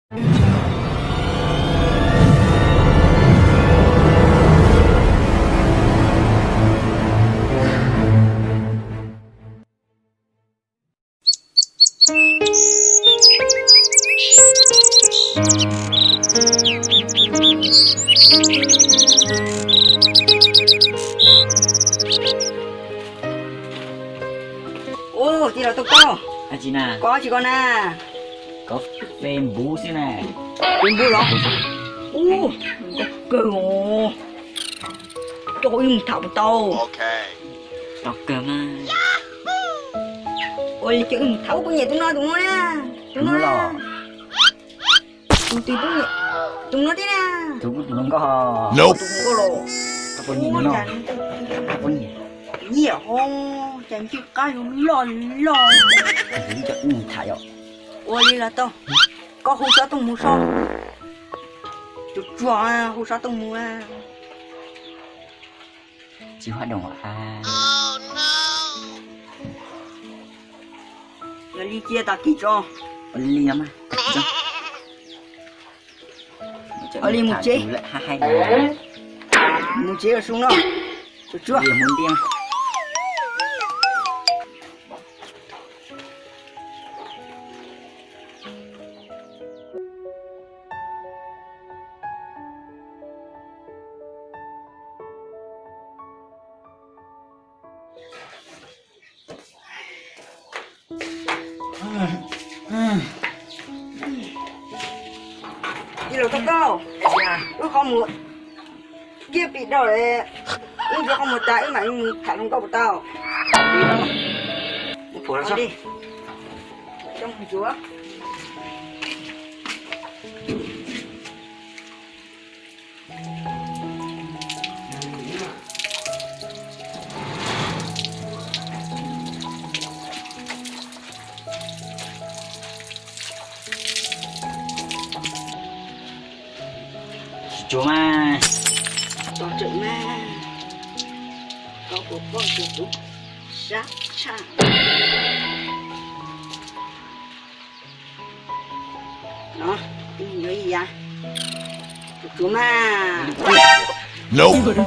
Ô, chị là tôi có. À chị nè, Có chị con à. có phim bú xíu nè. Bên bố đó. Ô, có cơ ngộ. Trời ơi, thảo tàu. Okay. Đọc cơm á. Ôi, chữ thảo có nhẹ tụi nó nè. Chúng nó lò. Tụi nó nhẹ. Tụi nó thế nè. Chúng nó có hò. Nope. Tụi nó lò. Có con gì nó. Có gì. Nhiều không? Chẳng chịu cái lòn lòn. Chúng cho thải ạ. Ôi, đi là tao. Có hú sao tao mua sao? Chụp chua à, hú sao tao mua à. Chị hoạt động à. Là đi chia ta kỹ cho. Oli lắm à. Oli một chế. Hai Một chế ở xuống đó. Chụp chua. Vì muốn đi mà. Đi đâu tao đâu? Ước không một kia bị đâu đấy. Nhưng giờ không một trái mà anh thả không có của tao. Một phút là sao? Đi. Trong một chúa. Chú mà. Có chữ mà. Có một con chữ đúng. Sát chạm. Đó. Cái gì nữa gì à? Chú mà. Nope.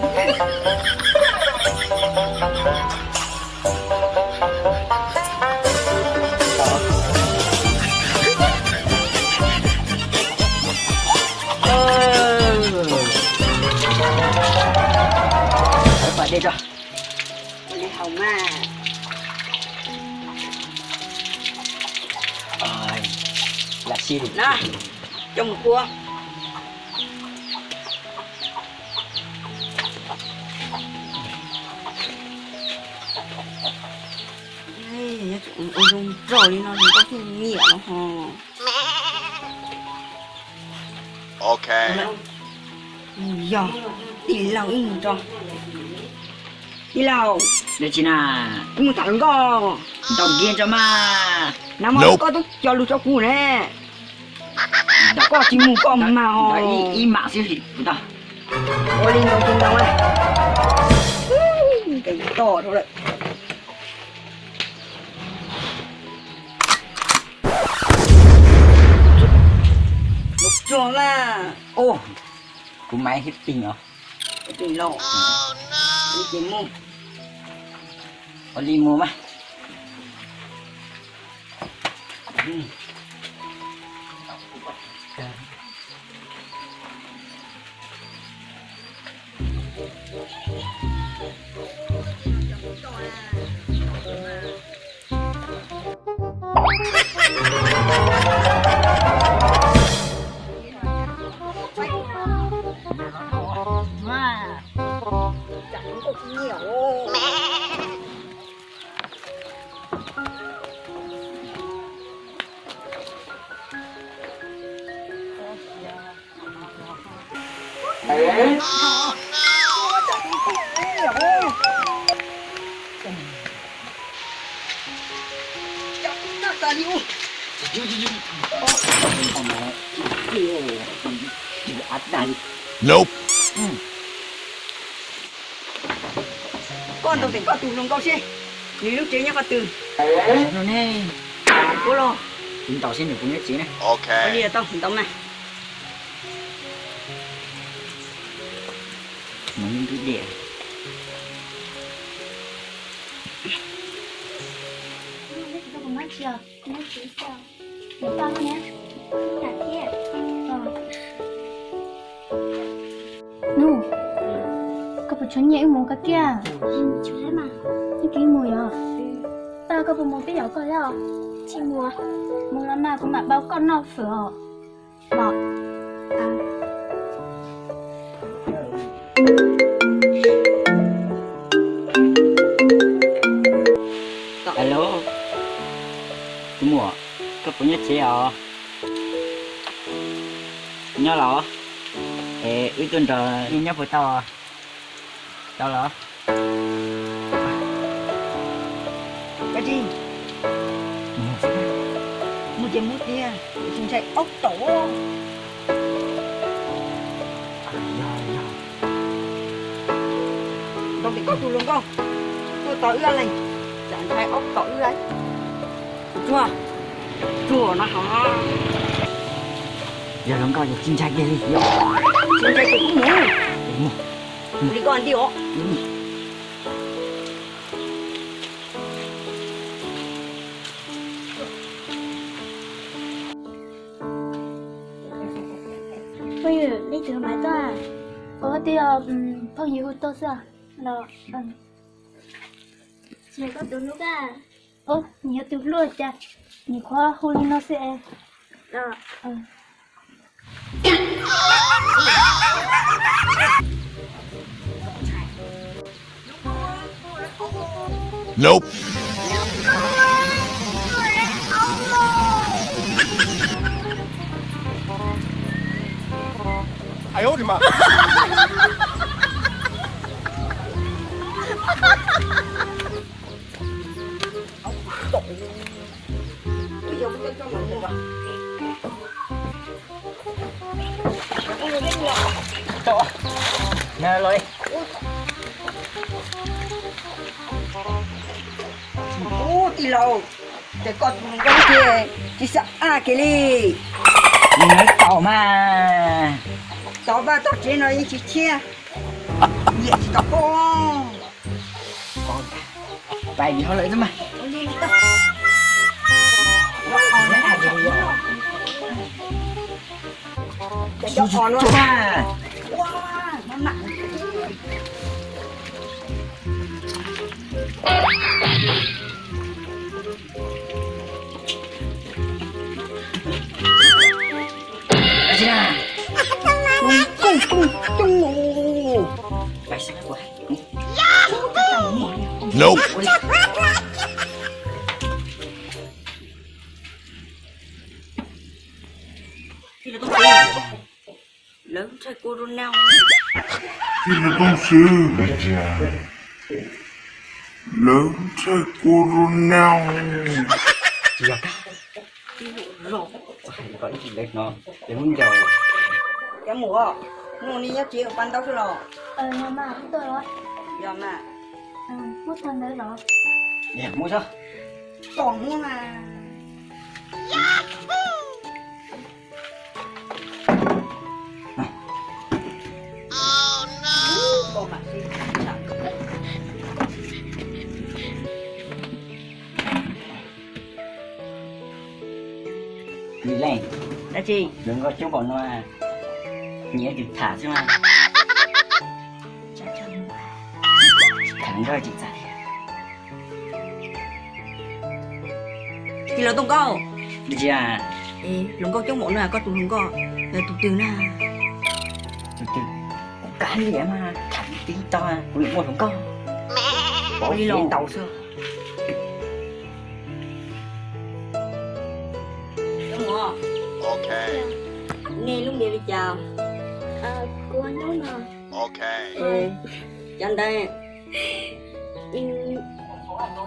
Phải đi cho. Đi hồng mà. Rồi. Là xì được. Nè. Trong một cua. Ôi rung rồi nó có cái nghĩa nó hò. Okay. Giờ đi lâu in cho. Đi lâu. Đây chị nè. Một thằng có. Đồng kiên cho mà. Nằm mà có tôi cho lưu cho cụ nè. Đã có chỉ mù con mà hò. Đấy, im mạng siêu thị của ta. Ôi đi đâu trên đâu này. Cái to thôi đấy. Lúc cho là. Ô. Của máy hết pin rồi. Cái tình lộ. Đi kiếm mù. Oli mua mà. Chẳng có nhiều. Nope. Con tôi phải có tù lông câu xe. Nếu lúc chế nhá có từ. Nó nè. Cô lo. Chúng tao xin được cũng nhất trí này. Có gì Okay. là tao tao này. Nó những cái địa. Tao cũng nói chưa, cũng nói chỉ sao. Để tao nhé. Cả kia. Nu. Có phải chuẩn nhảy một cái kia. Chú thế mà. Cái kia mùi à? Tao có phải một cái giỏ coi đó. Chị mua. Mua lần nào cũng mặc bao con nào phở. Bỏ. À. Alo. Chúng mùa. Có phải nhất trí à? Nhớ lọ. Ê, uy tuần rồi nhớ với tao à? Tao lọ. Cái gì? Mua chè mút đi à? Chúng chạy ốc tổ. Không thì có tù luôn không? Tôi tỏi ưa này. Chẳng chạy ốc tỏi ưa ấy. Chua. Chua nó hả? Giờ nó coi được chim trai kia đi. Chúng chạy cũng muốn. Mua. Đi con đi ó. Bây giờ đi từ máy tôi à? Có thì phong hiệu tôi sao? Là chị có từ lúc à? Ô, nhiều từ luôn cha. Nhiều khoa huli nó sẽ là Nope. 哎呦我的妈！ Bây giờ tôi cho mọi người vào. Mọi người biết nhỏ. Cậu. Nè lôi. Ô, tí lâu. Để con con kia. Chỉ sợ cái đi. Nói cậu mà. Tao ba tao chế nó chỉ chia. Vậy chỉ tao con. Bài gì họ lợi thôi mà. Để cho con luôn. À. Wow, nó nặng. Ajina. Cung. Bài sáng quá. Nope. Thì là tôi lớn chơi cô Ronaldo. Filho de filho, lớn chơi coronel. Dạ cả. Rồi. Có gì đấy nó. Để muốn chờ. Cái mùa. Mùa này nhá chị ở ban đâu rồi. nhưng mà không tôi rồi. Giờ mà. Mất thân đấy rồi. Dạ mua sao? Còn mua mà. Còn mà gì? Đi lên. Là chị. Đừng có chống bọn nó à. Nhớ thì thả chứ mà. Khả năng rồi chị ra đi. Thì là tung câu. Được chưa à? Ê, lồng câu chống mộ nào có tụi lồng câu. Là tụi tiêu nào. Từ từ. Có cả gì vậy mà. Thẳng tí to à. Của một không có. Bỏ đi lên tàu xưa. Cái mùa. Okay. Nghe lúc này đi chào. Cô anh nói nè. Okay. Ê, chân đây.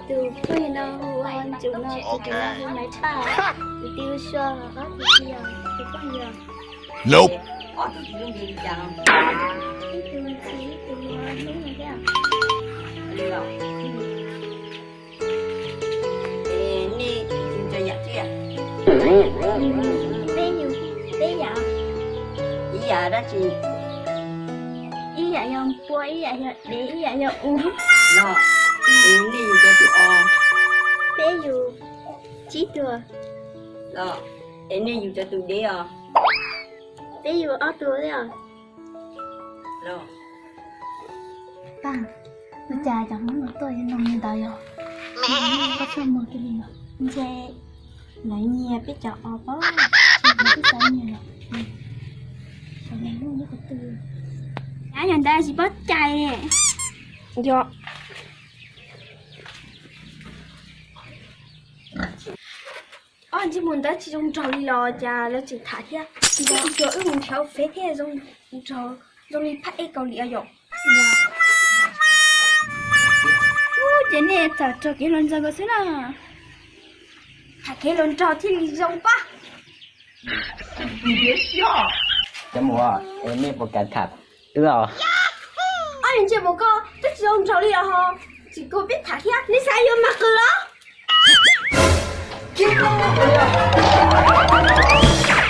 Từ khi nào anh chủ nào thì là hôm nay ta thì tiêu cho đó thì giờ thì có giờ Nope. Có tụi chị lúc này đi chào. từ chỉ từ lúc này kia Đi vào. Ê, nè, chúng ta dạy chứ à? bé nhiều bé dạ ý dạ đó chị ý dạ dòng bố ý dạ dòng để ý dạ dòng uống nó em đi dù cho tụi o bé dù chỉ thừa đó em đi dù cho tụi đế à bé dù ở thừa đấy à đó ba tôi cha chẳng muốn một tôi nông như tao rồi có sao mà cái gì mà cha lại nhà biết chọn ở bó cái sao nhà sao nhà nó như có từ đã nhận ra chỉ bớt chay nè do anh chỉ muốn ta chỉ dùng trò đi lo cha nó chỉ thả thế chỉ cho ước muốn theo phế thế dùng trò dùng đi phát cầu lìa rồi cái này thật cho cái lần sau có thế nào thả cái lần trò thì đi dùng quá cho mùa em mới một cái thật đúng rồi anh chỉ một câu tức dùng trò lìa hả chỉ có biết thả thế nên sai vô mặt rồi đó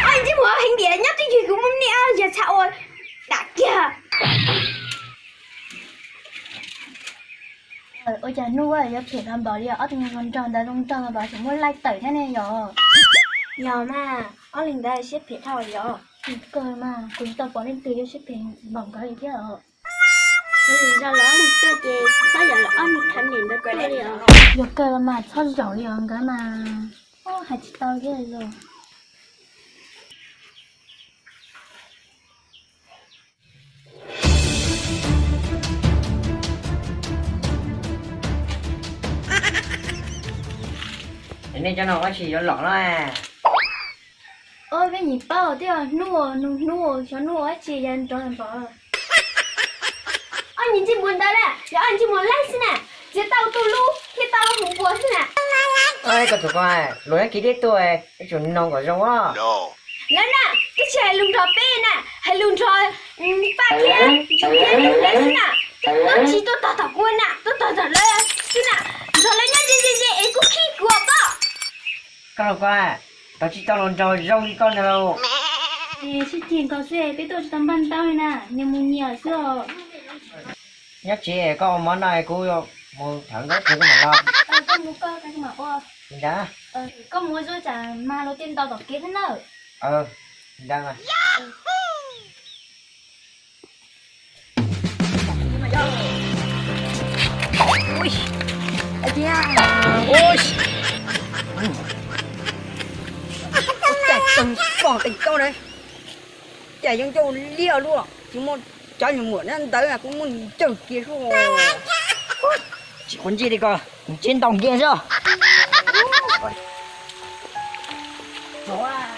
anh chỉ muốn hình địa nhất thì cũng muốn nè giờ sao rồi đã kìa ôi trời nu ơi giờ thiệt làm bảo đi ở từng con tròn đã lông tròn bảo chúng muốn like tẩy thế này rồi giờ mà ở linh đây xếp thiệt thôi rồi cơ mà cũng tao bỏ lên từ cho xếp thiệt bằng cái gì thế rồi giờ lỡ mình chơi gì sao giờ lỡ mình khẳng định được cái này rồi giờ cơ mà sao giỏi rồi cái mà ô hai chị tao cái này rồi nên cho nó có chỉ cho lỏng đó à ôi cái gì bao thế à nuôi cho nuôi chị dành cho em bảo anh nhìn chị buồn đây nè giờ anh chị muốn like nè giờ tao tu lu khi tao không buồn nè ơi có tụi con lối kỹ đấy tôi cái chuyện nông của rong á No. nè nè cái chè lùng trò bê nè hay lùng trò ba kia chúng kia lùng đấy nè nó chỉ tôi tao quên nè tôi tao lên chứ nè rồi lên nhá gì em cũng khi của bao con đâu con tao chỉ tao lon trâu rong đi con đâu chị tiền có xe cái tôi tầm ban tao nè nhưng muốn nhiều xưa nhắc chị có món này cô một thằng đó thì có mà lo có mua cơ cái mà qua đã có mua rồi chả mà nó tiền tao đọc kia thế nào đang à ui chị à ôi chạy từng bỏ tình câu đấy chạy trong châu lia luôn chỉ muốn cho những muộn ăn tới là cũng muốn chờ kia rồi chị muốn gì đi con trên đồng kia chưa Đó à.